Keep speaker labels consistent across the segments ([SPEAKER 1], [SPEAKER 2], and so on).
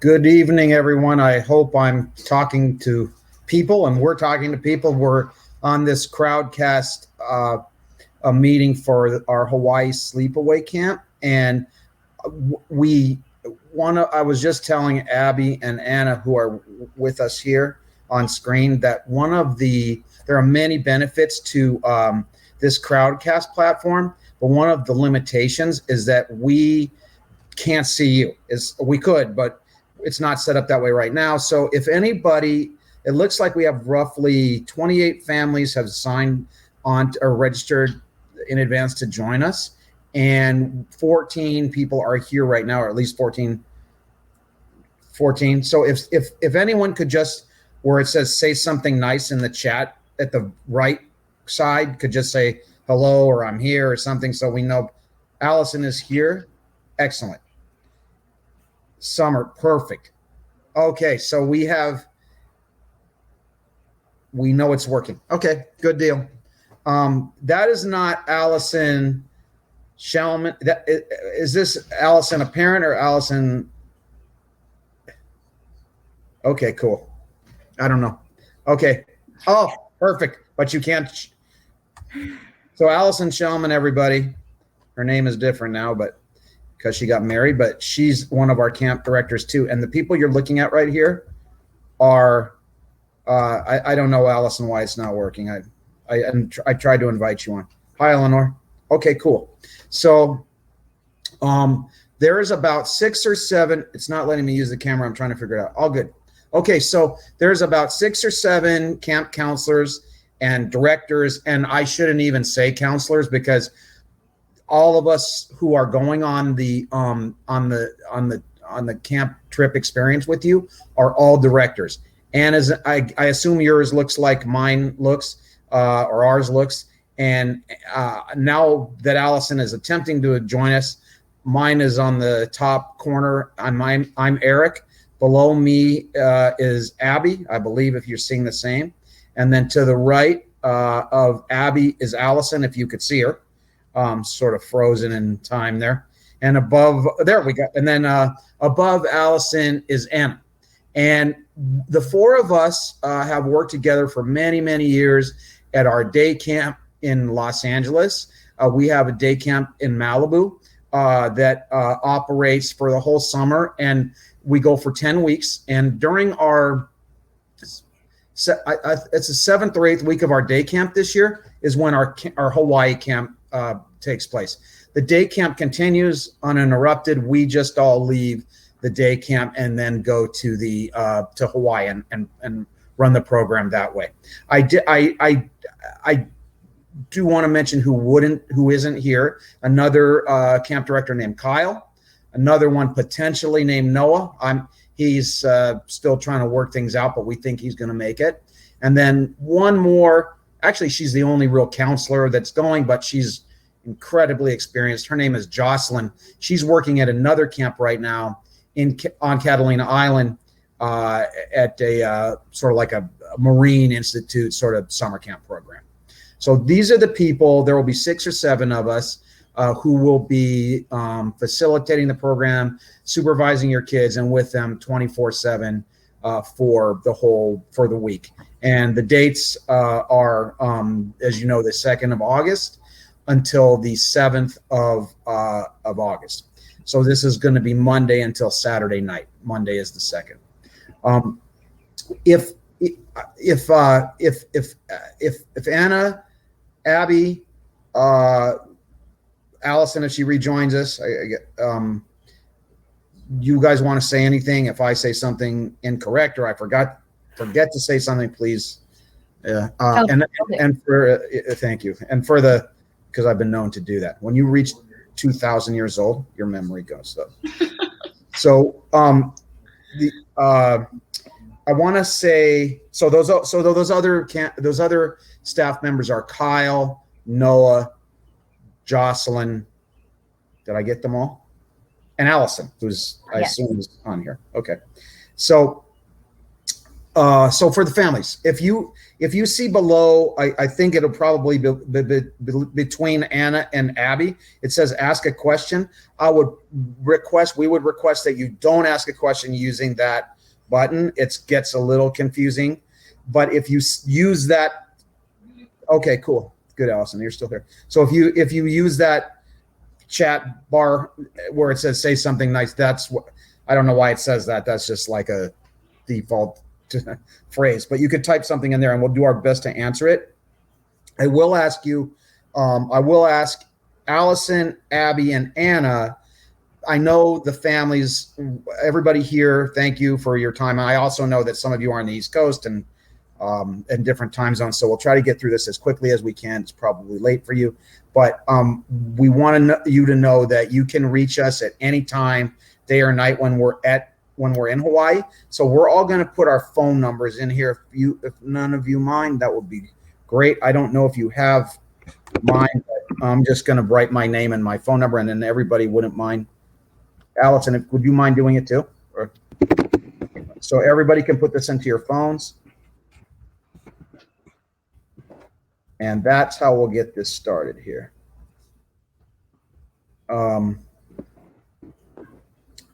[SPEAKER 1] Good evening, everyone. I hope I'm talking to people and we're talking to people. We're on this crowdcast a meeting for our Hawaii Sleepaway Camp. And I was just telling Abby and Anna, who are with us here on screen, that there are many benefits to this crowdcast platform, but one of the limitations is that we can't see you. We could, but it's not set up that way right now. So if anybody, it looks like we have roughly 28 families have signed on or registered in advance to join us. And 14 people are here right now, or at least 14. So if anyone could just, where it says say something nice in the chat at the right side, could just say hello or I'm here or something, so we know Allison is here. Excellent. Summer, perfect. Okay, so we know it's working. Okay, good deal. That is not Allison Shellman. Is this Allison a parent or Allison? Okay, cool. I don't know. Okay. Oh, perfect. But you can't. So Allison Shellman, everybody. Her name is different now, but because she got married, but she's one of our camp directors too. And the people you're looking at right here are, I don't know, Allison, why it's not working. I tried to invite you on. Hi, Eleanor. Okay, cool. So there is about 6 or 7. It's not letting me use the camera. I'm trying to figure it out. All good. Okay, so there's about 6 or 7 camp counselors and directors, and I shouldn't even say counselors because all of us who are going on the camp trip experience with you are all directors. And as I assume yours looks like mine looks, or ours looks. And now that Allison is attempting to join us, mine is on the top corner. I'm Eric. Below me is Abby, I believe, if you're seeing the same. And then to the right of Abby is Allison, if you could see her. Sort of frozen in time there. And above, there we go. And then above Allison is Anna. And the 4 of us have worked together for many, many years at our day camp in Los Angeles. We have a day camp in Malibu that operates for the whole summer. And we go for 10 weeks. And during it's the 7th or 8th week of our day camp this year is when our Hawaii camp takes place. The day camp continues uninterrupted. We just all leave the day camp and then go to the to Hawaii and run the program that way. I do want to mention who isn't here. Another camp director named Kyle. Another one potentially named Noah. He's still trying to work things out, but we think he's going to make it. And then one more. Actually, she's the only real counselor that's going, but she's incredibly experienced. Her name is Jocelyn. She's working at another camp right now on Catalina Island at a sort of like a Marine Institute sort of summer camp program. So these are the people. There will be 6 or 7 of us who will be facilitating the program, supervising your kids, and with them 24/7 for the week. And the dates are, as you know, the 2nd of August until the 7th of August. So this is going to be Monday until Saturday night. Monday is the 2nd. If Anna, Abby, Allison, if she rejoins us, you guys want to say anything? If I say something incorrect or I forget to say something, please. And for thank you. And for because I've been known to do that. When you reach 2,000 years old, your memory goes up. So I want to say those other staff members are Kyle, Noah, Jocelyn. Did I get them all? And Allison, who's I assume is on here. Okay. So So for the families, if you see below, I think it'll probably be between Anna and Abby. It says ask a question. We would request that you don't ask a question using that button. It gets a little confusing, but if you use that, okay, cool, good, Allison, you're still here. So if you use that chat bar where it says say something nice, that's what, I don't know why it says that. That's just like a default phrase, but you could type something in there and we'll do our best to answer it. I will ask Allison, Abby, and Anna. I know the families, everybody here, thank you for your time. I also know that some of you are on the East Coast and in different time zones, so we'll try to get through this as quickly as we can. It's probably late for you, but we want you to know that you can reach us at any time, day or night, when we're in Hawaii. So we're all going to put our phone numbers in here. If none of you mind, that would be great. I don't know if you have mine, but I'm just going to write my name and my phone number, and then everybody wouldn't mind. Allison, would you mind doing it too? So everybody can put this into your phones. And that's how we'll get this started here.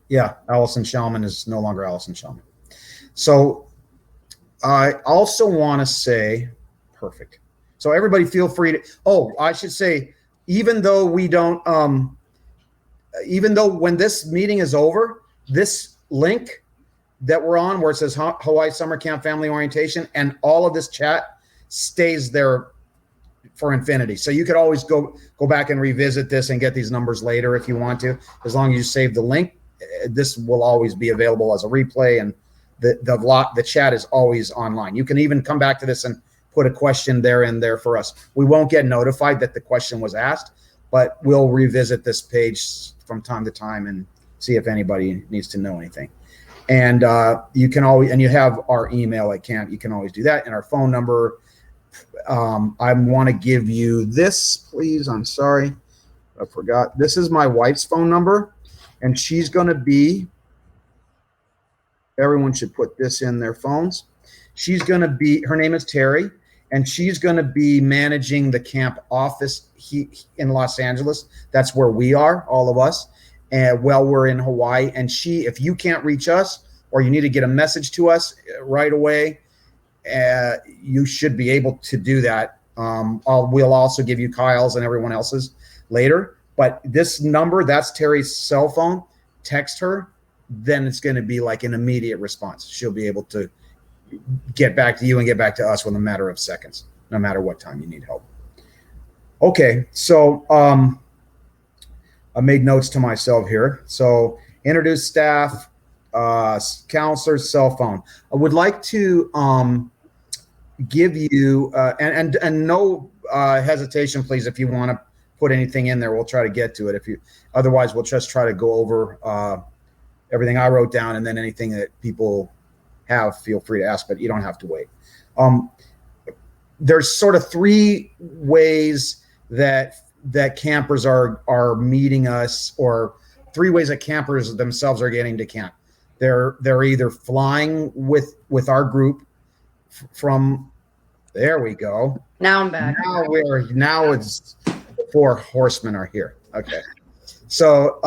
[SPEAKER 1] Yeah, Allison Shellman is no longer Allison Shellman. So I also want to say, perfect. So everybody feel free to, I should say, even though we don't, even though when this meeting is over, this link that we're on where it says Hawaii Summer Camp Family Orientation and all of this chat stays there for infinity. So you could always go back and revisit this and get these numbers later if you want to, as long as you save the link. This will always be available as a replay, and the chat is always online. You can even come back to this and put a question there for us. We won't get notified that the question was asked, but we'll revisit this page from time to time and see if anybody needs to know anything. And you can always, and you have our email at camp. You can always do that, and our phone number. I want to give you this, please. I'm sorry, I forgot. This is my wife's phone number, and she's going to be, everyone should put this in their phones. She's going to be, her name is Terry, and she's going to be managing the camp office in Los Angeles. That's where we are, all of us, and we're in Hawaii. And if you can't reach us or you need to get a message to us right away, you should be able to do that. We'll also give you Kyle's and everyone else's later. But this number, that's Terry's cell phone. Text her, then it's going to be like an immediate response. She'll be able to get back to you and get back to us within a matter of seconds, no matter what time you need help. Okay, so I made notes to myself here. So introduce staff, counselor's cell phone. I would like to give you and no hesitation, please. If you want to put anything in there, we'll try to get to it. Otherwise, we'll just try to go over everything I wrote down, and then anything that people have, feel free to ask, but you don't have to wait. There's sort of three ways that campers are meeting us, or three ways that campers themselves are getting to camp. They're either flying with our group from, there we go.
[SPEAKER 2] Now I'm back.
[SPEAKER 1] Now it's the four horsemen are here. Okay. So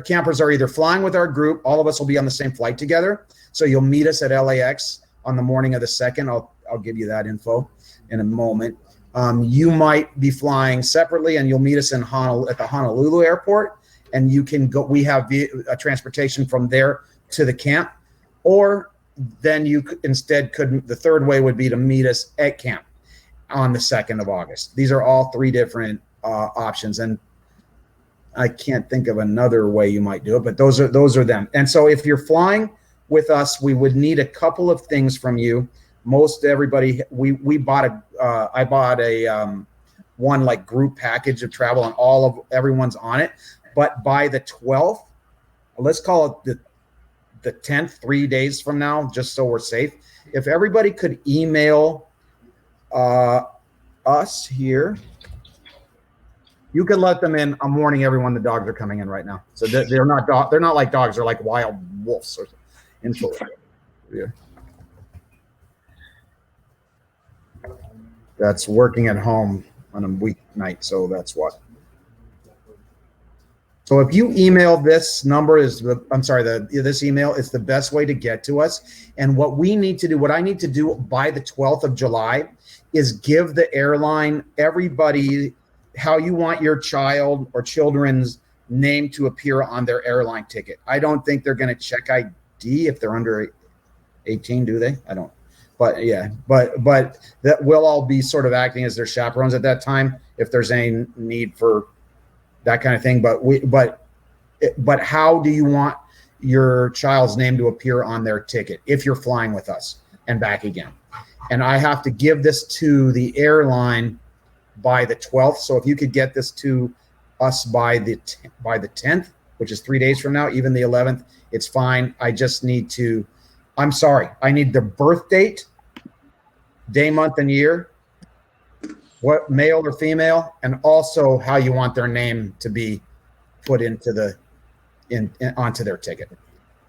[SPEAKER 1] campers are either flying with our group. All of us will be on the same flight together. So you'll meet us at LAX on the morning of the 2nd. I'll give you that info in a moment. You might be flying separately, and you'll meet us at the Honolulu airport, and you can go. We have a transportation from there to the camp, or then you the third way would be to meet us at camp on the 2nd of August. These are all three different options, and I can't think of another way you might do it, but those are them. And so if you're flying with us, we would need a couple of things from you. Most everybody, I bought a one like group package of travel, and everyone's on it. But by the 12th, let's call it the 10th, 3 days from now, just so we're safe. If everybody could email us here, you can let them in. I'm warning everyone, the dogs are coming in right now. So they're not like dogs, they're like wild wolves or info. Yeah. that's working at home on a weeknight, so that's what. So if you email this number this email is the best way to get to us. And what we need to do, what I need to do by the 12th of July is give the airline, everybody, how you want your child or children's name to appear on their airline ticket. I don't think they're going to check ID if they're under 18, do they? I don't. But yeah, but that we'll all be sort of acting as their chaperones at that time if there's any need for that kind of thing. But how do you want your child's name to appear on their ticket if you're flying with us and back again? And I have to give this to the airline by the 12th. So if you could get this to us by the 10th, which is 3 days from now, even the 11th, it's fine. I just need to, I'm sorry, I need the birth date, day, month, and year, what male or female, and also how you want their name to be put into onto their ticket.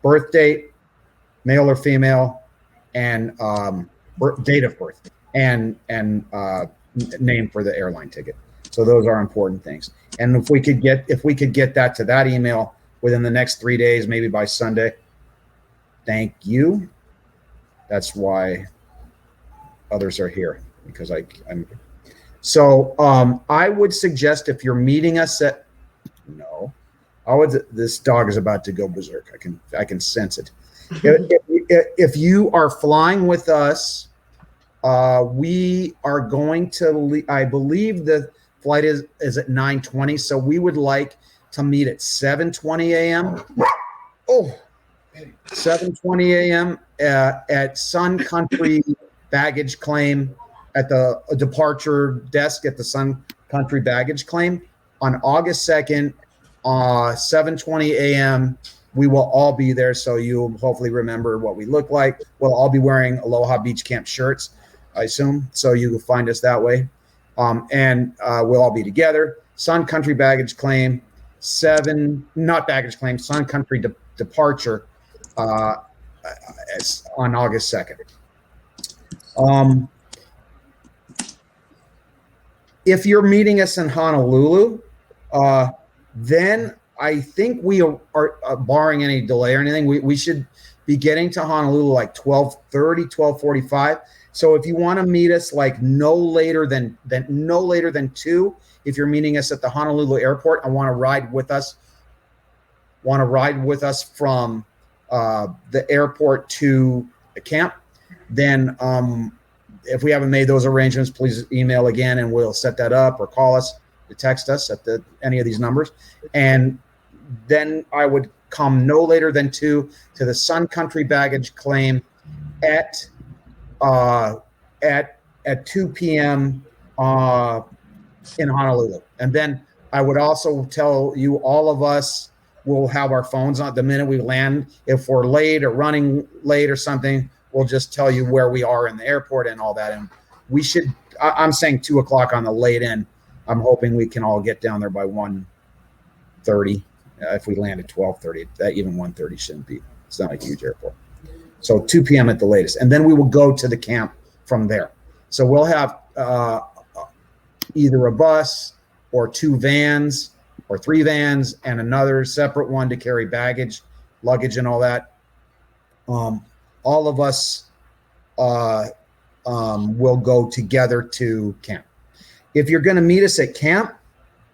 [SPEAKER 1] Birth date, male or female, and date of birth, and name for the airline ticket. So those are important things. And if we could get that to that email within the next 3 days, maybe by Sunday, thank you. That's why others are here, because I'm. So I would suggest, if you're meeting us at, no, this dog is about to go berserk. I can sense it. If you are flying with us, we are going to, I believe the flight is at 9:20. So we would like to meet at 7:20 a.m. Oh, 7:20 a.m. At Sun Country Baggage Claim, at the departure desk at the Sun Country Baggage Claim on August 2nd, 7:20 a.m. We will all be there, so you'll hopefully remember what we look like. We'll all be wearing Aloha Beach Camp shirts, I assume, so you will find us that way. And we'll all be together. Sun Country Baggage Claim, Sun Country departure on August 2nd. If you're meeting us in Honolulu, then I think we are barring any delay or anything, we should be getting to Honolulu like 12:30, 12:45. So if you want to meet us like no later than 2, if you're meeting us at the Honolulu airport and want to ride with us from the airport to the camp, then if we haven't made those arrangements, please email again and we'll set that up, or call us, or text us at any of these numbers. And then I would come no later than 2 to the Sun Country Baggage Claim at 2 p.m. In Honolulu. And then I would also tell you, all of us will have our phones on the minute we land. If we're late or running late or something, we'll just tell you where we are in the airport and all that. And we should, I'm saying 2 o'clock on the late end. I'm hoping we can all get down there by 1:30. If we land at 12:30, that even 1:30 shouldn't be. It's not a huge airport. So 2 p.m. at the latest. And then we will go to the camp from there. So we'll have either a bus or 2 vans or 3 vans and another separate one to carry baggage, luggage, and all that. All of us will go together to camp. If you're going to meet us at camp,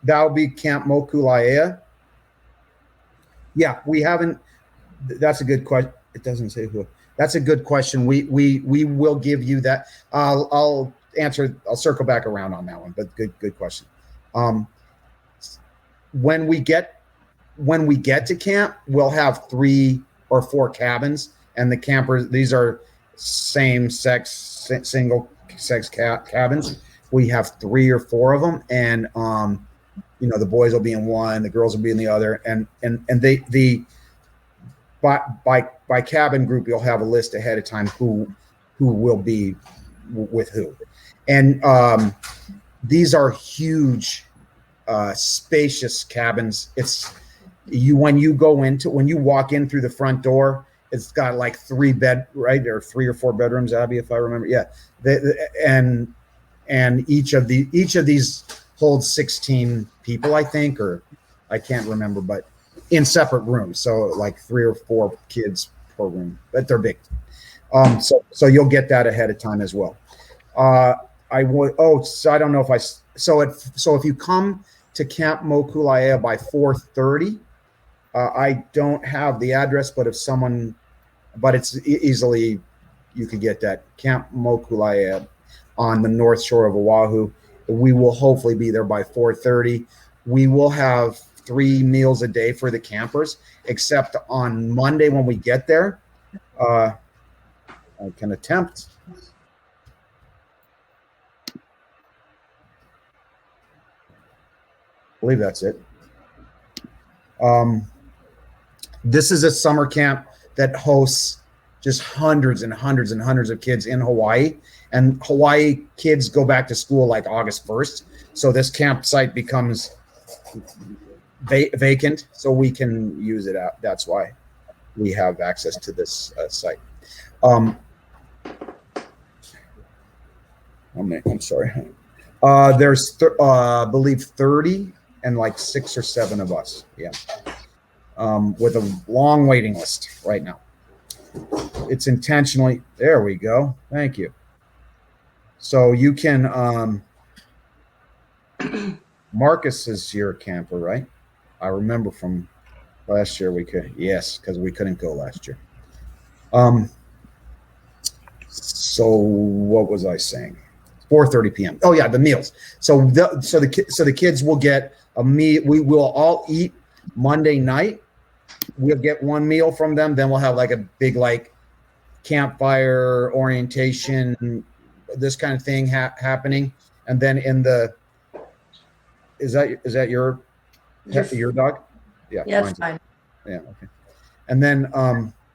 [SPEAKER 1] that'll be Camp Mokuleia. Yeah, we haven't. That's a good question. It doesn't say who. That's a good question. We will give you that. I'll answer. I'll circle back around on that one. But good question. When we get to camp, we'll have 3 or 4 cabins, and the campers. These are single sex cabins. We have 3 or 4 of them, and the boys will be in one, the girls will be in the other, and they by cabin group, you'll have a list ahead of time who will be with who. And these are huge, spacious cabins. When you walk in through the front door, it's got like 3 or 4 bedrooms, Abby, if I remember. Yeah. and each of these holds 16 people, I think, or I can't remember, but in separate rooms. So like 3 or 4 kids per room, but they're big. So you'll get that ahead of time as well. I would. Oh, so I don't know if I. So if you come to Camp Mokuleia by 4:30, I don't have the address, but if someone, but it's easily, you could get that Camp Mokuleia on the north shore of Oahu. We will hopefully be there by 4:30. We will have 3 meals a day for the campers, except on Monday when we get there. I can attempt. I believe that's it. This is a summer camp that hosts just hundreds and hundreds and hundreds of kids in Hawaii. And Hawaii kids go back to school like August 1st. So this campsite becomes vacant, so we can use it out. That's why we have access to this site. I'm sorry. There's, I believe, 30 and like 6 or 7 of us. Yeah. With a long waiting list right now. It's intentionally, there we go. Thank you. So you can, Marcus is your camper, right? I remember from last year we could, yes, because we couldn't go last year. So what was I saying? 4:30 p.m. Oh yeah, the meals. So the kids will get a meal. We will all eat Monday night. We'll get 1 meal from them. Then we'll have like a big like campfire orientation, this kind of thing happening. And then in the, is that your dog? Yeah,
[SPEAKER 2] it's fine.
[SPEAKER 1] Yeah, okay. And then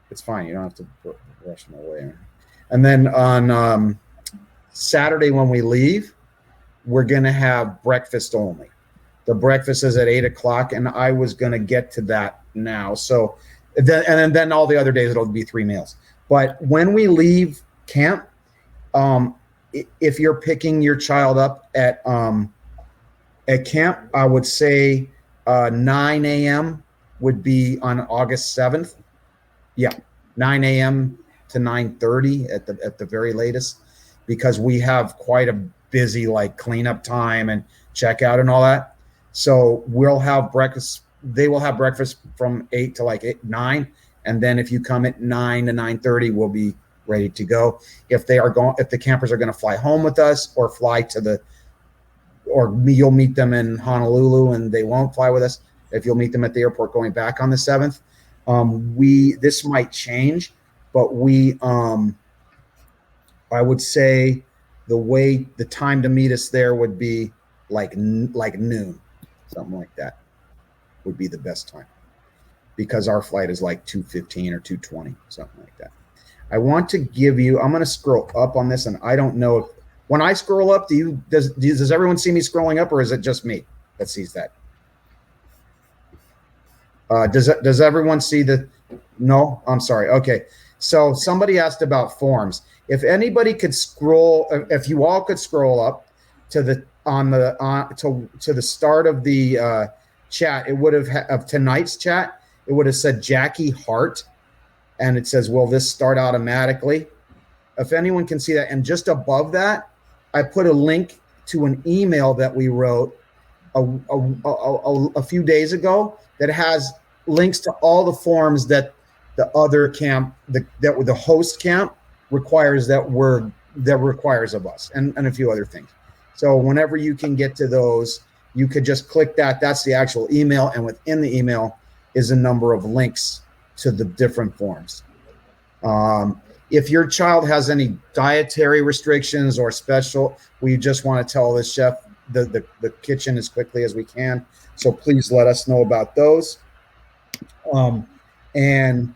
[SPEAKER 1] it's fine. You don't have to rush them away. And then on Saturday when we leave, we're gonna have breakfast only. The breakfast is at 8:00, and I was gonna get to that now. So then all the other days it'll be 3 meals. But when we leave camp, if you're picking your child up at camp, I would say 9 a.m. would be on August 7th. Yeah, 9 a.m. to 9:30 at the very latest, because we have quite a busy like cleanup time and checkout and all that. So we'll have breakfast. They will have breakfast from 8 to like 9, and then if you come at 9 to 9:30, we'll be ready to go. If the campers are going to fly home with us or fly to you'll meet them in Honolulu and they won't fly with us. If you'll meet them at the airport going back on the 7th, this might change, but I would say the time to meet us there would be like noon, something like that would be the best time, because our flight is like 2:15 or 2:20, something like that. I want to give you, I'm going to scroll up on this, and I don't know if when I scroll up, does everyone see me scrolling up, or is it just me that sees that? Does everyone see no, I'm sorry. Okay. So somebody asked about forms. If anybody could scroll, if you all could scroll up to the start of the chat, it would have of tonight's chat. It would have said Jackie Hart, and it says, "Will this start automatically?" If anyone can see that, and just above that, I put a link to an email that we wrote a few days ago that has links to all the forms that the other camp, the host camp requires requires of us, and a few other things. So whenever you can get to those, you could just click that. That's the actual email, and within the email is a number of links to the different forms. If your child has any dietary restrictions or special, we just want to tell the chef the kitchen as quickly as we can. So please let us know about those. And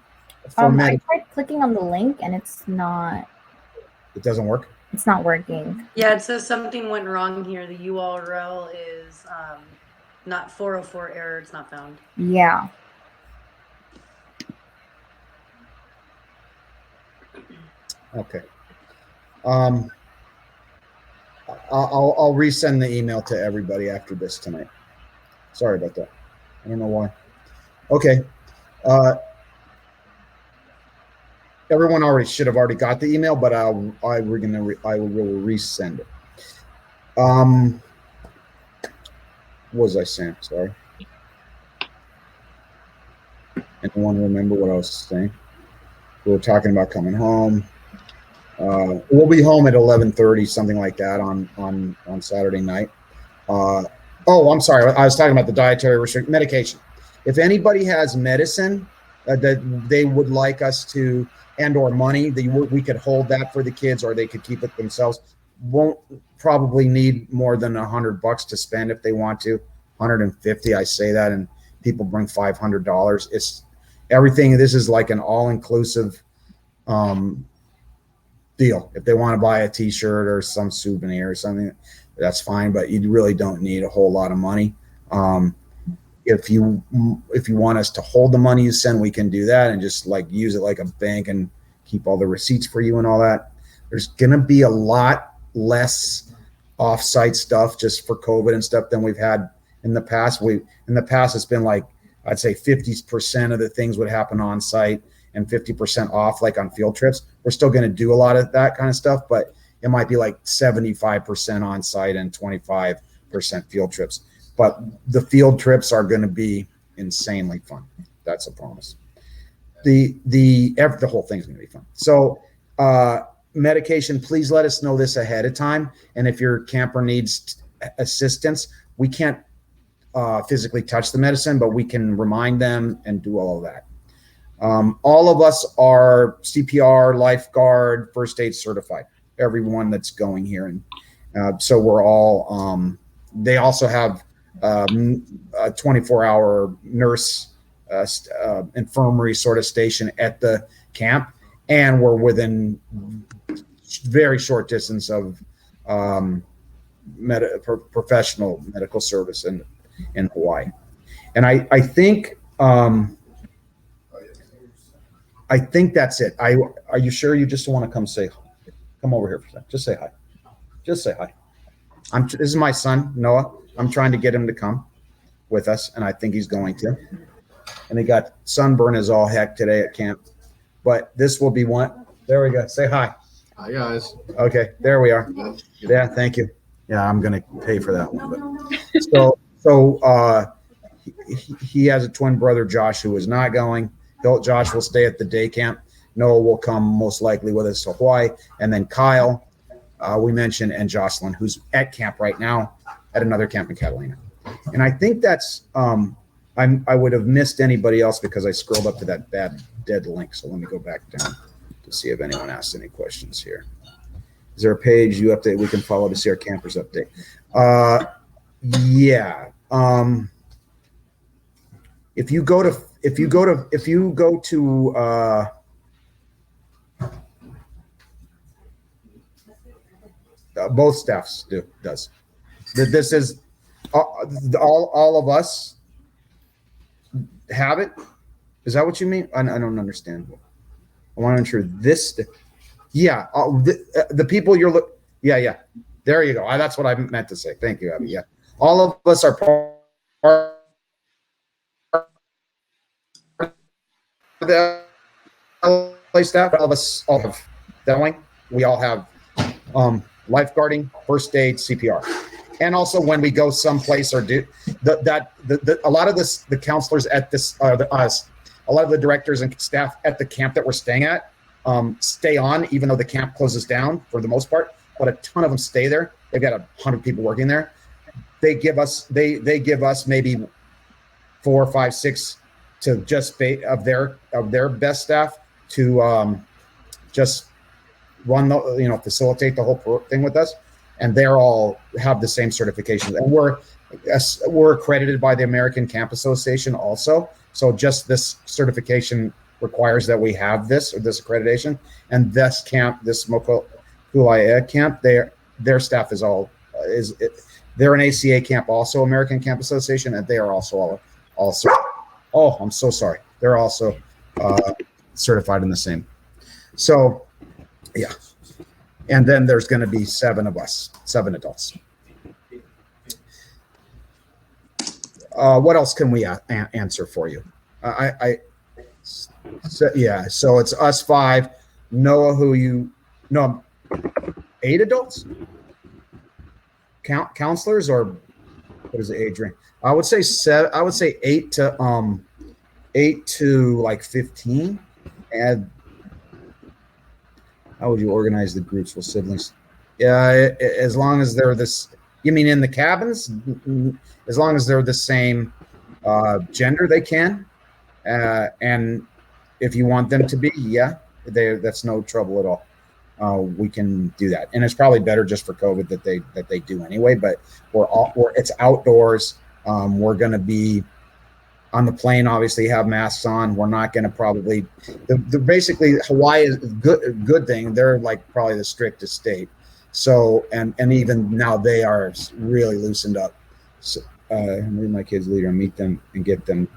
[SPEAKER 3] I tried clicking on the link and it's not.
[SPEAKER 1] It doesn't work.
[SPEAKER 3] It's not working.
[SPEAKER 2] Yeah, it says something went wrong here. The URL is not 404 error. It's not found.
[SPEAKER 3] Yeah.
[SPEAKER 1] Okay. I'll resend the email to everybody after this tonight. Sorry about that. I don't know why. Okay. Everyone should have already got the email, but I will resend it. What was I saying? Sorry. Anyone remember what I was saying? We were talking about coming home. We'll be home at 11:30, something like that on Saturday night. I'm sorry. I was talking about the dietary restriction medication. If anybody has medicine that they would like us to, and/or money, we could hold that for the kids, or they could keep it themselves. Won't probably need more than $100 to spend if they want to. 150, I say that, and people bring $500. It's everything. This is like an all-inclusive deal. If they want to buy a T-shirt or some souvenir or something, that's fine. But you really don't need a whole lot of money. If you want us to hold the money you send, we can do that and just like use it like a bank and keep all the receipts for you and all that. There's gonna be a lot less off-site stuff just for COVID and stuff than we've had in the past. In the past it's been like, I'd say 50% of the things would happen on site and 50% off, like on field trips. We're still going to do a lot of that kind of stuff, but it might be like 75% on site and 25% field trips. But the field trips are going to be insanely fun. That's a promise. The whole thing's going to be fun. So medication, please let us know this ahead of time. And if your camper needs assistance, we can't physically touch the medicine, but we can remind them and do all of that. All of us are CPR, lifeguard, first aid certified, everyone that's going here. And so we're all, they also have a 24-hour nurse infirmary sort of station at the camp. And we're within very short distance of professional medical service in Hawaii. And I think that's it. Are you sure you just want to come over here for a second? Just say hi. Just say hi. This is my son, Noah. I'm trying to get him to come with us, and I think he's going to. And he got sunburn as all heck today at camp. But this will be one. There we go. Say hi.
[SPEAKER 4] Hi, guys.
[SPEAKER 1] Okay, there we are. Yeah, thank you. Yeah, I'm going to pay for that one. But so he has a twin brother, Josh, who is not going. Josh will stay at the day camp. Noah will come most likely with us to Hawaii. And then Kyle, we mentioned, and Jocelyn, who's at camp right now at another camp in Catalina. And I think that's, I would have missed anybody else because I scrolled up to that dead link. So let me go back down to see if anyone asked any questions here. Is there a page you update we can follow to see our campers update? Yeah. If you go to both staffs does. This is all of us have it. Is that what you mean? I don't understand. I want to ensure this. Yeah, the people you're yeah. There you go. That's what I meant to say. Thank you, Abby. Yeah, all of us are part of the LA staff. All of us all have that. We all have lifeguarding, first aid, CPR, and also when we go someplace or do a lot of the counselors at this a lot of the directors and staff at the camp that we're staying at stay on, even though the camp closes down for the most part, but a ton of them stay there. They've got 100 people working there. They give us maybe 4, 5, 6 to just of their best staff to just run facilitate the whole thing with us, and they're all have the same certifications, and we're accredited by the American Camp Association also. So just this certification requires that we have this accreditation, and this Moku'ulaea camp, their staff is they're an ACA camp also, American Camp Association, and they are also I'm so sorry, they're also certified in the same. So yeah, And then there's going to be 7 of us, 7 adults. What else can we answer for you? So it's us 5. Noah, no, 8 adults? Counselors, or what is the age range? I would say 7. I would say 8 to like 15. And how would you organize the groups with siblings? Yeah, as long as they're this. You mean in the cabins? As long as they're the same gender, they can. And if you want them to be, that's no trouble at all. We can do that, and it's probably better just for COVID that they do anyway. But it's outdoors. We're going to be on the plane. Obviously, have masks on. We're not going to probably. Basically Hawaii is a good thing. They're like probably the strictest state. So and even now they are really loosened up. So, maybe my kids later and meet them and get them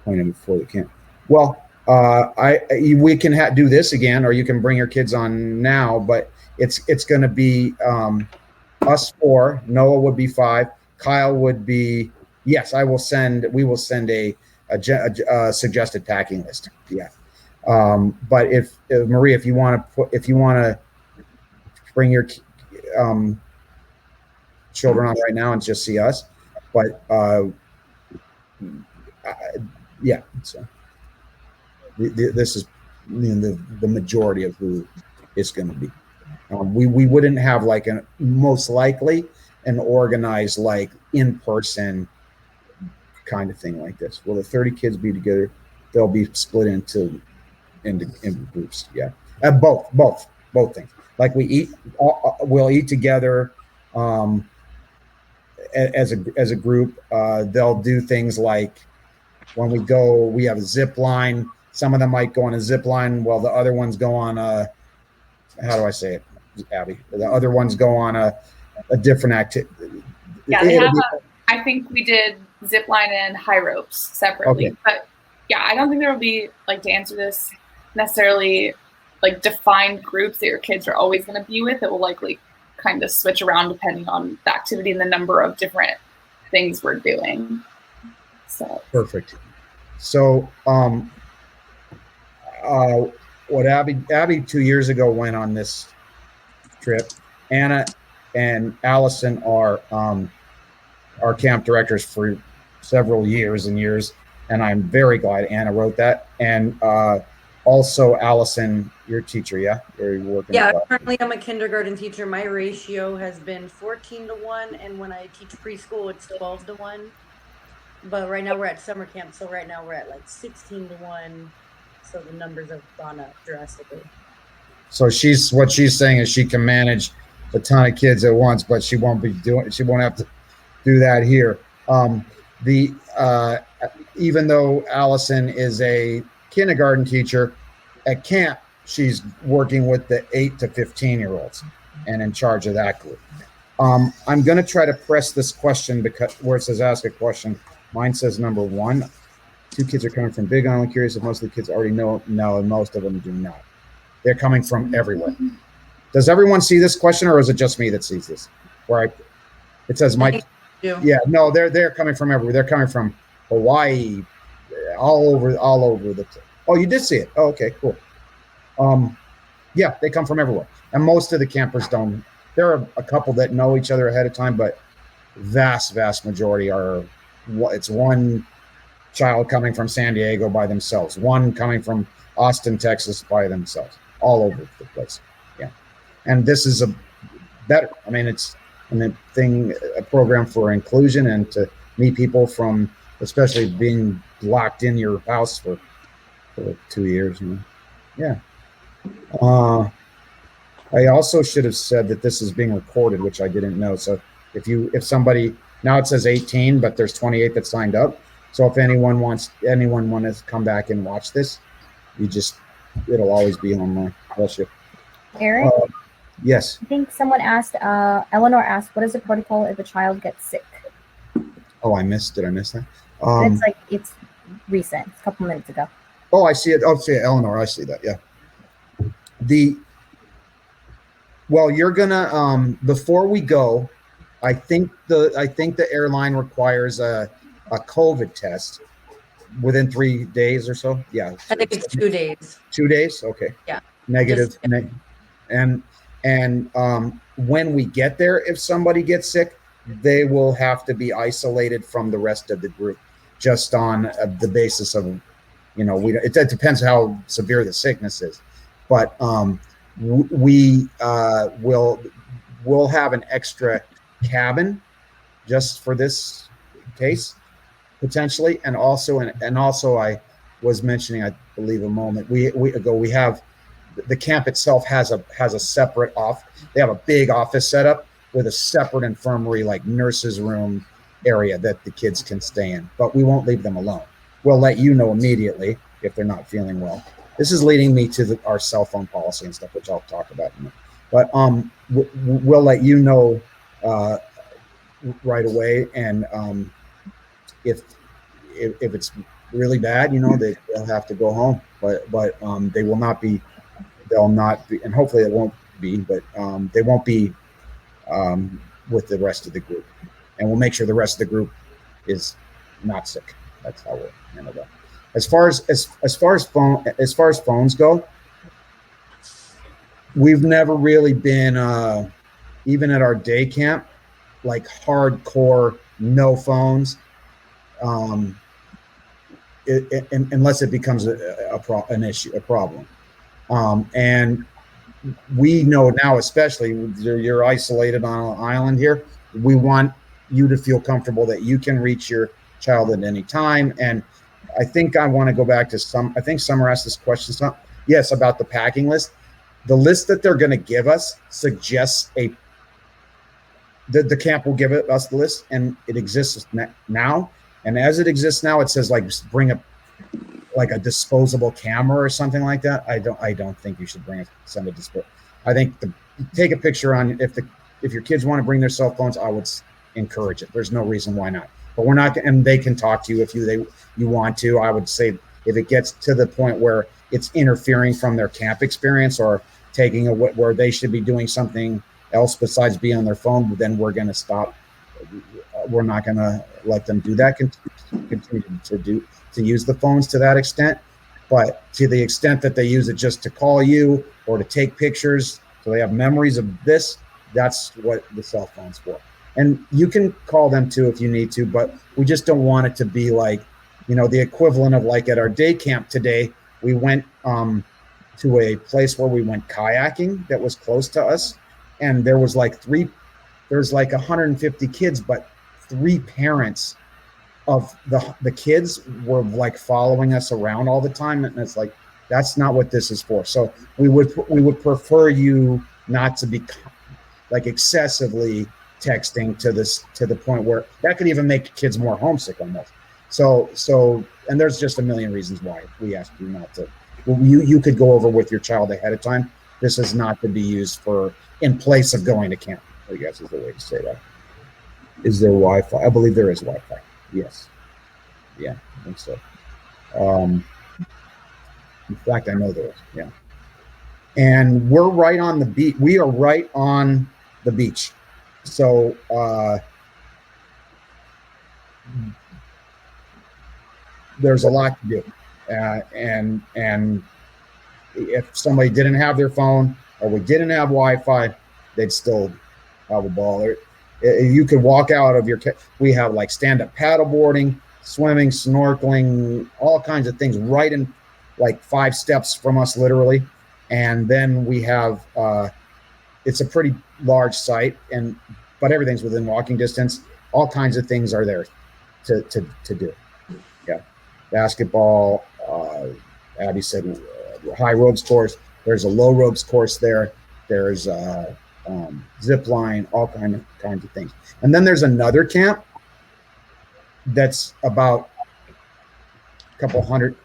[SPEAKER 1] pointed before they can. Well, we can do this again, or you can bring your kids on now. But it's going to be us 4. Noah would be 5. Kyle would be. Yes, we will send a suggested packing list. Yeah. But if Maria, if you want to bring your children on right now and just see us, but yeah. So this is the majority of who it's going to be. We wouldn't have like most likely an organized like in person kind of thing like this. Will the 30 kids be together? They'll be split into groups. Yeah, both things. Like we'll eat together as a group. They'll do things like when we go, we have a zip line. Some of them might go on a zip line while the other ones go on a. How do I say it, Abby? The other ones go on a different activity.
[SPEAKER 4] Yeah, I think we did zip line and high ropes separately. Okay. But yeah, I don't think there will be, like, to answer this, necessarily like defined groups that your kids are always going to be with. It will likely kind of switch around depending on the activity and the number of different things we're doing. So
[SPEAKER 1] perfect. So what Abby 2 years ago went on this trip. Anna and Allison are our camp directors for several years and years, and I'm very glad Anna wrote that. And also Allison, your teacher, yeah? You're working.
[SPEAKER 2] Yeah, currently I'm a kindergarten teacher. My ratio has been 14-1, and when I teach preschool, it's 12-1. But right now we're at summer camp, so right now we're at like 16-1. So the numbers have gone up drastically.
[SPEAKER 1] So what she's saying is she can manage a ton of kids at once, but she won't have to do that here. Even though Allison is a kindergarten teacher at camp, she's working with the 8 to 15-year-olds and in charge of that group. I'm going to try to press this question because where it says ask a question, mine says number 1. 2 kids are coming from Big Island. Curious if most of the kids already know. No, and most of them do not. They're coming from everywhere. Does everyone see this question, or is it just me that sees this? It says Mike. Yeah, no, they're coming from everywhere. They're coming from Hawaii, all over the. Oh, you did see it. Oh, okay, cool. Yeah, they come from everywhere, and most of the campers don't. There are a couple that know each other ahead of time, but vast majority are. It's one child coming from San Diego by themselves, one coming from Austin, Texas by themselves, all over the place. Yeah, and this is better. I mean, it's a program for inclusion and to meet people from, especially being locked in your house for 2 years. Yeah. I also should have said that this is being recorded, which I didn't know. So if somebody, now it says 18, but there's 28 that signed up. So if anyone wants to come back and watch this, it'll always be online. Bless you.
[SPEAKER 3] Eric?
[SPEAKER 1] Yes.
[SPEAKER 3] I think someone asked, Eleanor asked, what is the protocol if a child gets sick?
[SPEAKER 1] Oh, did I miss that?
[SPEAKER 3] It's recent, a couple minutes ago.
[SPEAKER 1] Oh, I see it. Oh, see it, Eleanor, I see that. Yeah. Well, you're gonna before we go, I think the airline requires a COVID test within 3 days or so. Yeah,
[SPEAKER 2] I think it's 2 days.
[SPEAKER 1] 2 days. Okay.
[SPEAKER 2] Yeah.
[SPEAKER 1] Negative. And when we get there, if somebody gets sick, they will have to be isolated from the rest of the group, just on the basis of, it depends how severe the sickness is, but we will have an extra cabin just for this case potentially, and also I was mentioning, I believe a moment ago, we have the camp itself has a separate they have a big office setup with a separate infirmary, like nurses room area that the kids can stay in, but we won't leave them alone. We'll let you know immediately if they're not feeling well. This is leading me to our cell phone policy and stuff, which I'll talk about in a minute. But we'll let you know right away, and if it's really bad, they'll have to go home, but they will not be. They'll not be, and hopefully it won't be, but they won't be with the rest of the group, and we'll make sure the rest of the group is not sick. That's how we'll handle that. As far as phones go, we've never really been, even at our day camp, like hardcore no phones, unless it becomes an issue, a problem. And we know now, especially you're isolated on an island here, we want you to feel comfortable that you can reach your child at any time. And I think I want to go back to I think Summer asked this question. Yes, about the packing list. The list that they're going to give us suggests the camp will give us the list, and it exists now. And as it exists now, it says, like, bring a disposable camera or something like that. I don't think you should send a disposable. I think take a picture on, if your kids want to bring their cell phones, I would encourage it. There's no reason why not. But we're not, and they can talk to you if you want to. I would say if it gets to the point where it's interfering from their camp experience or taking where they should be doing something else besides be on their phone, then we're going to stop. We're not going to let them do that. Continue to use the phones to that extent, but to the extent that they use it just to call you or to take pictures, so they have memories of this, that's what the cell phone's for. And you can call them too if you need to, but we just don't want it to be like, the equivalent of, like, at our day camp today, we went to a place where we went kayaking that was close to us, and there was like 150 kids, but 3 parents of the kids were like following us around all the time, and it's like, that's not what this is for. So we would prefer you not to be like excessively texting to the point where that could even make kids more homesick almost. So and there's just a million reasons why we ask you not to. You could go over with your child ahead of time. This is not to be used in place of going to camp, I guess is the way to say that. Is there Wi-Fi? I believe there is Wi-Fi. Yes. Yeah, I think so. In fact, I know there is. Yeah. And we're right on the beach. We are right on the beach. So there's a lot to do. And if somebody didn't have their phone or we didn't have Wi-Fi, they'd still have a ball. You could walk out of we have like stand-up paddleboarding, swimming, snorkeling, all kinds of things right in like 5 steps from us, literally. And then we have, it's a pretty large site, but everything's within walking distance. All kinds of things are there to do. Yeah. Basketball, Abby said high ropes course. There's a low ropes course there. There's zip line, all kinds of things. And then there's another camp that's about a couple hundred.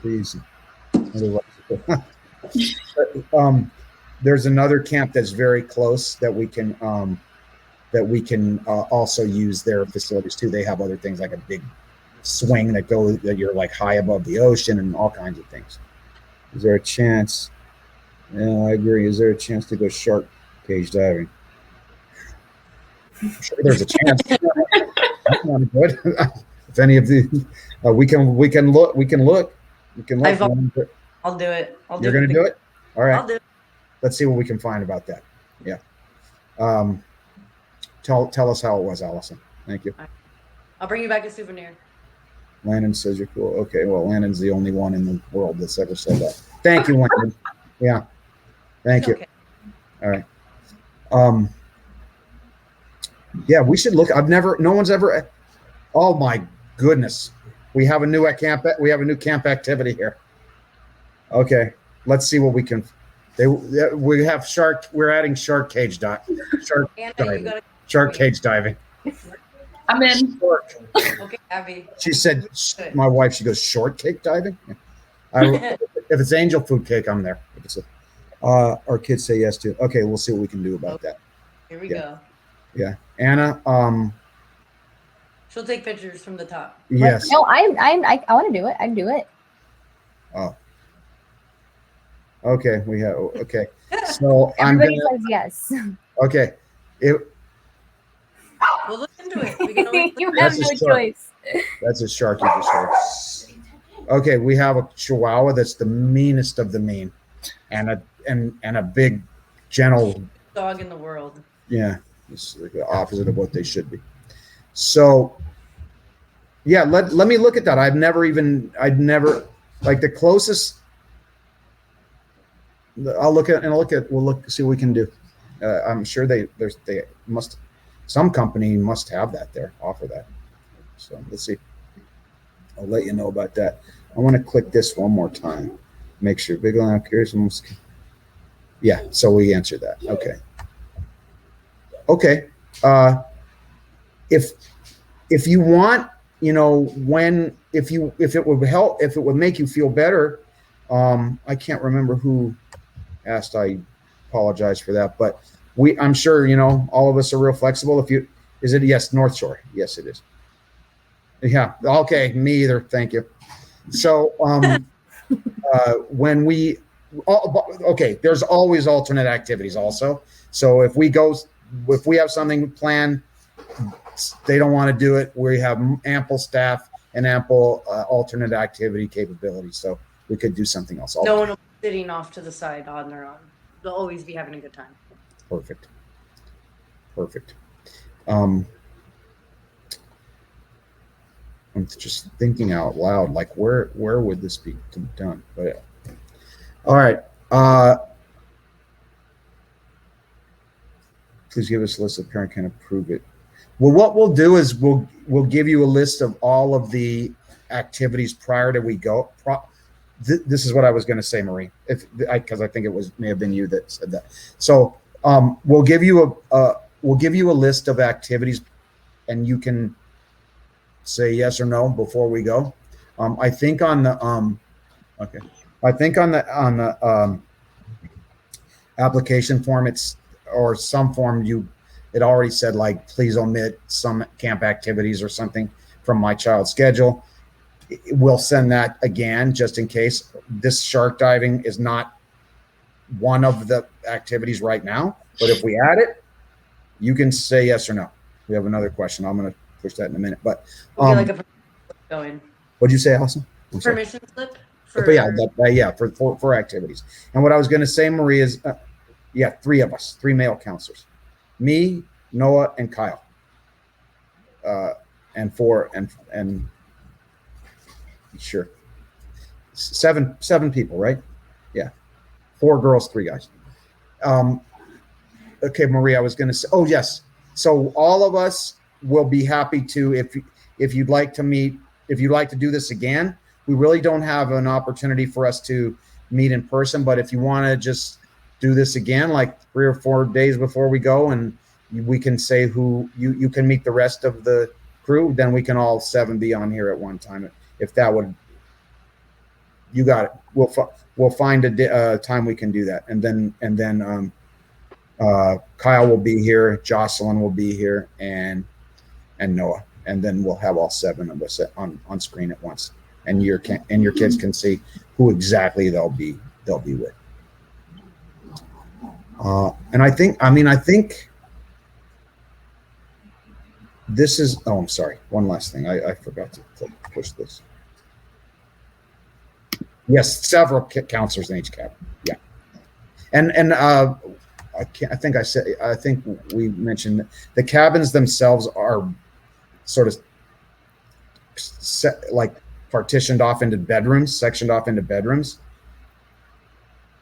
[SPEAKER 1] Please. There's another camp that's very close that we can also use their facilities too. They have other things like a big swing that you're like high above the ocean and all kinds of things. Is there a chance? Yeah, I agree. Is there a chance to go shark Cage diving. I'm sure there's a chance. I want to do it. If any of the, we can look.
[SPEAKER 2] I'll do it.
[SPEAKER 1] You're going to do it? All right.
[SPEAKER 2] I'll do it.
[SPEAKER 1] Let's see what we can find about that. Yeah. Tell us how it was, Allison. Thank you.
[SPEAKER 2] I'll bring you back a souvenir.
[SPEAKER 1] Landon says you're cool. Okay, well, Landon's the only one in the world that's ever said that. Thank you, Landon. Yeah. Thank you.
[SPEAKER 2] Okay.
[SPEAKER 1] All right. Yeah, we should look. No one's ever. Oh my goodness. We have a new camp activity here. Okay. Let's see what we can. We have shark. We're adding shark cage diving. Shark cage diving.
[SPEAKER 4] I'm in.
[SPEAKER 2] Okay, Abby.
[SPEAKER 1] She said, my wife, she goes, short cake diving? If it's angel food cake, I'm there. If it's our kids say yes to. Okay, we'll see what we can do about that.
[SPEAKER 2] Here we go.
[SPEAKER 1] Yeah. Anna,
[SPEAKER 2] she'll take pictures from the top.
[SPEAKER 1] Yes.
[SPEAKER 3] No, I want to do it. I can do it.
[SPEAKER 1] Oh. Okay, okay. So
[SPEAKER 3] Everybody says yes.
[SPEAKER 1] Okay.
[SPEAKER 2] We'll look into it. We can always
[SPEAKER 3] You have no choice.
[SPEAKER 1] That's a shark you just heard. Okay, we have a Chihuahua that's the meanest of the mean, and a big, gentle
[SPEAKER 2] dog in the world.
[SPEAKER 1] Yeah, it's like the opposite of what they should be. So, yeah, let me look at that. I'd never like the closest. We'll see what we can do. I'm sure some company must have that there, offer that. So let's see. I'll let you know about that. I want to click this one more time. Make sure. Big line, curious. Yeah, so we answered that. Okay. Okay. If you want, if it would help, if it would make you feel better, I can't remember who asked. I apologize for that, but I'm sure, all of us are real flexible. Yes, North Shore. Yes, it is. Yeah. Okay. Me either. Thank you. So, there's always alternate activities also. So if we have something planned, they don't want to do it. We have ample staff and ample alternate activity capability. So we could do something else.
[SPEAKER 2] No one will be sitting off to the side on their own. They'll always be having a good time.
[SPEAKER 1] Perfect. I'm just thinking out loud, like where would this be done? But yeah. All right. Please give us a list of parent can approve it. Well, what we'll do is we'll give you a list of all of the activities prior to we go. This is what I was going to say, Marie, because I think it may have been you that said that. So we'll give you a list of activities, and you can say yes or no before we go. I think on the application form, or some form it already said, like, please omit some camp activities or something from my child's schedule. We'll send that again just in case. This shark diving is not one of the activities right now, but if we add it, you can say yes or no. We have another question. I'm going to push that in a minute, but
[SPEAKER 2] like a going.
[SPEAKER 1] What'd you say, Allison?
[SPEAKER 2] Permission slip.
[SPEAKER 1] For activities. And what I was going to say, Marie, is three of us, three male counselors, me, Noah, and Kyle, and sure, seven people, right? Yeah, 4 girls, 3 guys. Okay, Marie, I was going to say, oh yes. So all of us will be happy to, if you'd like to meet, if you'd like to do this again. We really don't have an opportunity for us to meet in person, but if you want to just do this again, like 3 or 4 days before we go, and we can say who you can meet the rest of the crew, then we can all 7 be on here at one time. If that would, you got it. We'll find a time we can do that, and then Kyle will be here, Jocelyn will be here, and Noah, and then we'll have all 7 of us on screen at once, and your kids can see who exactly they'll be with. And I think this is. Oh, I'm sorry. One last thing. I forgot to push this. Yes, several counselors in each cabin. Yeah, and I think we mentioned the cabins themselves are sort of like partitioned off into bedrooms, sectioned off into bedrooms.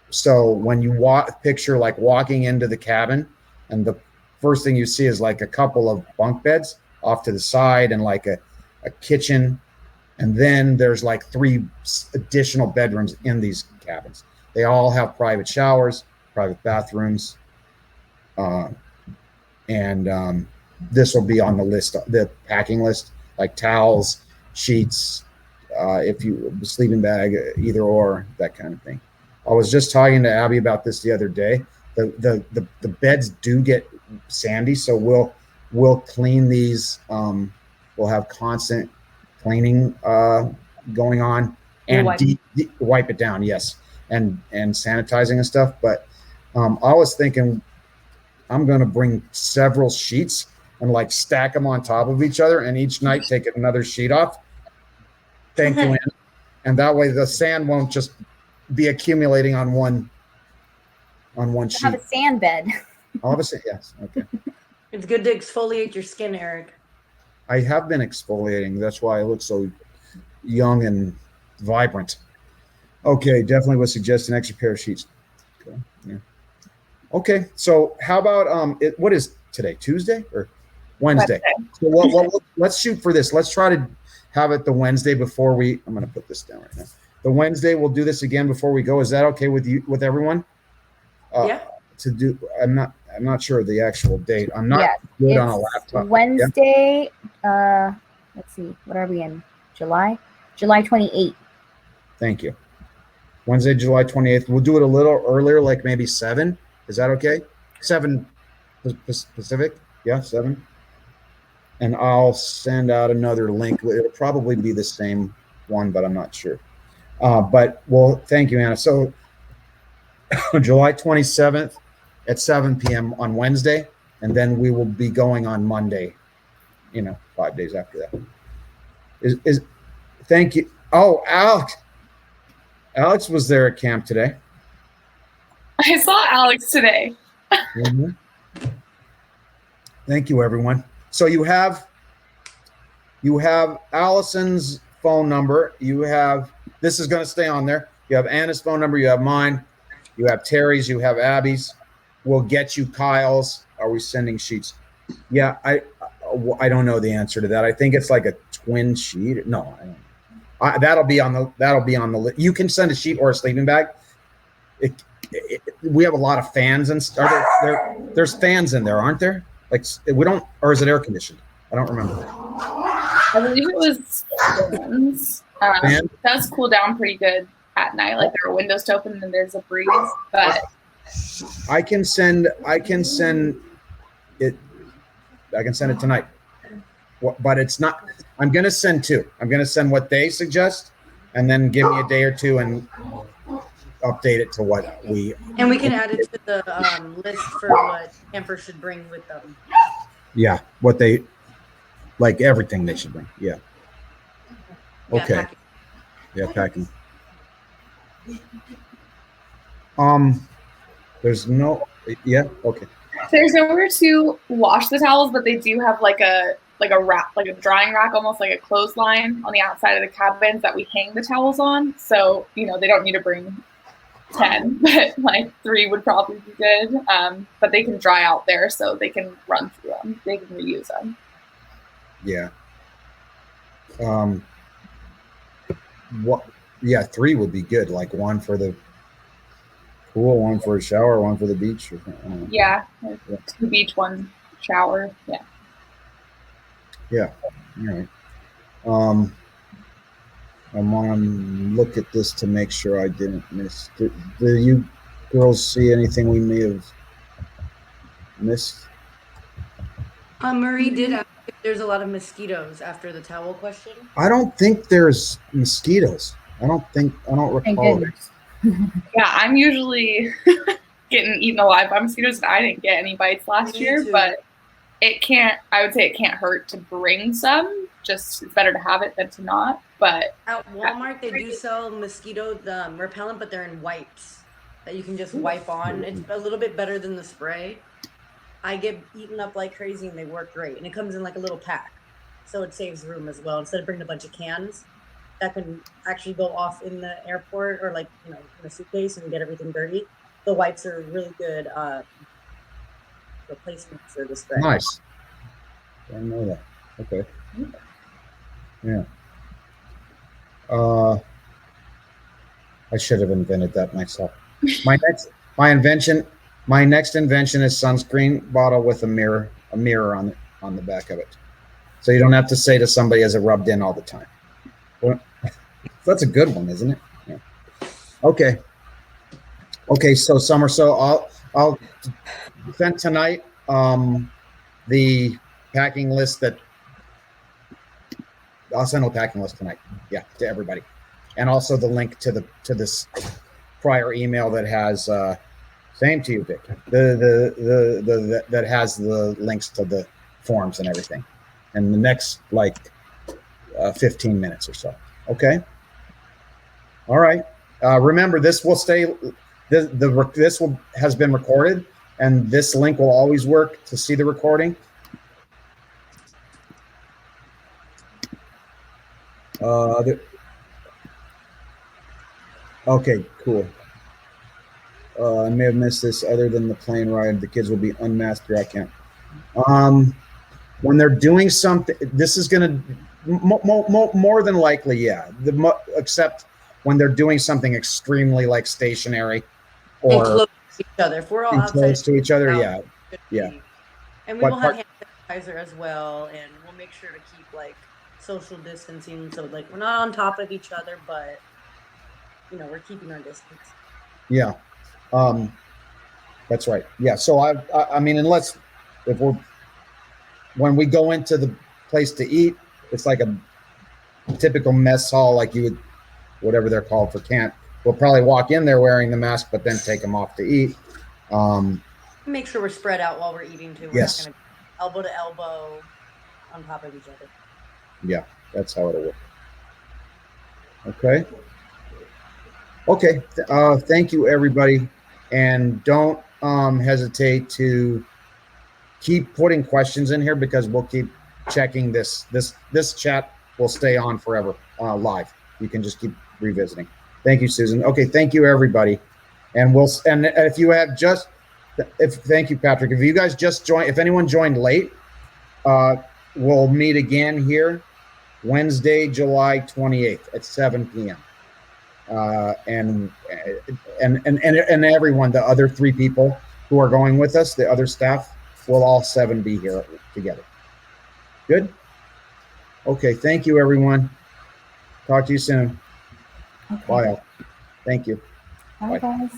[SPEAKER 1] So when you picture like walking into the cabin, and the first thing you see is like a couple of bunk beds off to the side and like a kitchen. And then there's like 3 additional bedrooms in these cabins. They all have private showers, private bathrooms. And this will be on the list, the packing list, like towels, sheets, if you sleeping bag, either or, that kind of thing. I was just talking to Abby about this the other day. The beds do get sandy, so we'll clean these. We'll have constant cleaning going on and wipe it down, yes, and sanitizing and stuff. But I was thinking I'm going to bring several sheets and like stack them on top of each other, and each night take another sheet off. Thank you, Anna. And that way the sand won't just be accumulating on one sheet.
[SPEAKER 3] Have a sand bed.
[SPEAKER 1] I'll have a yes. Okay.
[SPEAKER 2] It's good to exfoliate your skin, Eric.
[SPEAKER 1] I have been exfoliating. That's why I look so young and vibrant. Okay, definitely would suggest an extra pair of sheets. Okay, yeah. Okay, so how about what is today? Tuesday or Wednesday? So let's shoot for this. Let's try to have it the Wednesday before we. I'm going to put this down right now. The Wednesday we'll do this again before we go. Is that okay with you, with everyone?
[SPEAKER 2] Yeah.
[SPEAKER 1] To do. I'm not sure of the actual date. I'm not good on a laptop.
[SPEAKER 3] Wednesday. Yeah? Let's see. What are we in? July 28th.
[SPEAKER 1] Thank you. Wednesday, July 28th. We'll do it a little earlier, like maybe 7. Is that okay? 7 Pacific? Yeah, 7. And I'll send out another link. It'll probably be the same one, but I'm not sure. But well, thank you, Anna. So July 27th at 7 p.m. on Wednesday, and then we will be going on Monday, 5 days after that. Thank you. Oh, Alex was there at camp today.
[SPEAKER 4] I saw Alex today.
[SPEAKER 1] Mm-hmm. Thank you, everyone. So you have Allison's phone number. This is going to stay on there. You have Anna's phone number. You have mine. You have Terry's. You have Abby's. We'll get you Kyle's. Are we sending sheets? Yeah, I don't know the answer to that. I think it's like a twin sheet. No, I don't. That'll be on the list. You can send a sheet or a sleeping bag. We have a lot of fans and there's fans in there, aren't there? Like we don't, or is it air conditioned? I don't remember.
[SPEAKER 4] I believe it was fans. It does cool down pretty good at night. Like there are windows to open and there's a breeze, but
[SPEAKER 1] I can send it tonight. But it's not. I'm going to send 2. I'm going to send what they suggest, and then give me a day or 2 and update it to what we.
[SPEAKER 2] And we can add it to the list for what campers should bring with them.
[SPEAKER 1] Yeah, what they like, everything they should bring. Yeah. Okay. Packing. There's no. Yeah. Okay.
[SPEAKER 4] There's nowhere to wash the towels, but they do have like a rack, like a drying rack, almost like a clothesline on the outside of the cabins that we hang the towels on. So, they don't need to bring 10, but like 3 would probably be good. But they can dry out there, so they can run through them. They can reuse them.
[SPEAKER 1] Yeah. Yeah, 3 would be good. Like 1 for the pool, 1 for a shower, 1 for the beach.
[SPEAKER 4] Yeah. 2 beach, 1 shower. Yeah.
[SPEAKER 1] Yeah. All right. I want to look at this to make sure I didn't miss. Do you girls see anything we may have missed?
[SPEAKER 2] Marie did ask if there's a lot of mosquitoes after the towel question.
[SPEAKER 1] I don't think there's mosquitoes. I don't recall.
[SPEAKER 3] Thank goodness.
[SPEAKER 4] Yeah, I'm usually getting eaten alive by mosquitoes, and I didn't get any bites last
[SPEAKER 2] Me
[SPEAKER 4] year,
[SPEAKER 2] too.
[SPEAKER 4] but I would say it can't hurt to bring some. Just it's better to have it than to not. But
[SPEAKER 2] At Walmart, they do sell mosquito repellent, but they're in wipes that you can just wipe on. It's a little bit better than the spray. I get eaten up like crazy, and they work great. And it comes in like a little pack, so it saves room as well. Instead of bringing a bunch of cans, that can actually go off in the airport or like in a suitcase and get everything dirty. The wipes are really good replacement for the spray.
[SPEAKER 1] Nice. I didn't know that. Okay. Yeah. I should have invented that myself. My next invention is sunscreen bottle with a mirror on the back of it, so you don't have to say to somebody, "Is it rubbed in all the time?" Well, that's a good one, isn't it? Yeah. Okay. So Summer, I'll send tonight the packing list that I'll send a packing list tonight. Yeah, to everybody, and also the link to this prior email that has same to you, Vic. That has the links to the forms and everything, in the next 15 minutes or so. Okay. All right. Remember, this will stay. This has been recorded, and this link will always work to see the recording. Okay, cool. I may have missed this. Other than the plane ride, the kids will be unmasked throughout camp. When they're doing something, this is going to more than likely, yeah. Except when they're doing something extremely stationary or
[SPEAKER 2] close to each other. If we're all outside
[SPEAKER 1] close to each other, yeah.
[SPEAKER 2] And we will have hand sanitizer as well, and we'll make sure to keep social distancing, so we're not on top of each other, but we're keeping our distance.
[SPEAKER 1] Yeah. That's right. Yeah. So I mean, when we go into the place to eat, it's like a typical mess hall, like you would, whatever they're called for camp. We'll probably walk in there wearing the mask, but then take them off to eat.
[SPEAKER 2] Make sure we're spread out while we're eating too. We're not going to be elbow to elbow on top of each other.
[SPEAKER 1] Yeah, that's how it'll work. Okay. Okay. Thank you, everybody. And don't hesitate to keep putting questions in here, because we'll keep checking this. This chat will stay on forever live. You can just keep revisiting. Thank you, Susan. Okay. Thank you, everybody. And if you have thank you, Patrick. If you guys just joined, if anyone joined late, we'll meet again here Wednesday, July 28th at 7 p.m. And everyone, the other 3 people who are going with us, the other staff, will all 7 be here together. Good? Okay, thank you, everyone. Talk to you soon.
[SPEAKER 3] Okay.
[SPEAKER 1] Bye all. Thank you.
[SPEAKER 3] Bye, guys.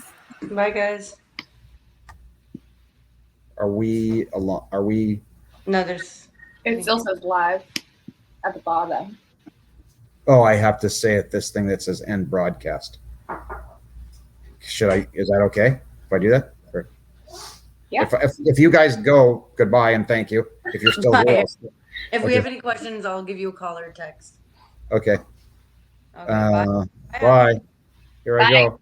[SPEAKER 2] Bye, guys.
[SPEAKER 1] Are we alone? Are we?
[SPEAKER 2] No, there's.
[SPEAKER 4] It still says live at the bottom.
[SPEAKER 1] Oh, I have to say it. This thing that says end broadcast. Should I? Is that okay if I do that? Or,
[SPEAKER 4] yeah.
[SPEAKER 1] If you guys go, goodbye and thank you. If you're still here.
[SPEAKER 2] If we have any questions, I'll give you a call or a text.
[SPEAKER 1] Okay.
[SPEAKER 2] Okay, bye.
[SPEAKER 1] Bye. Here I go.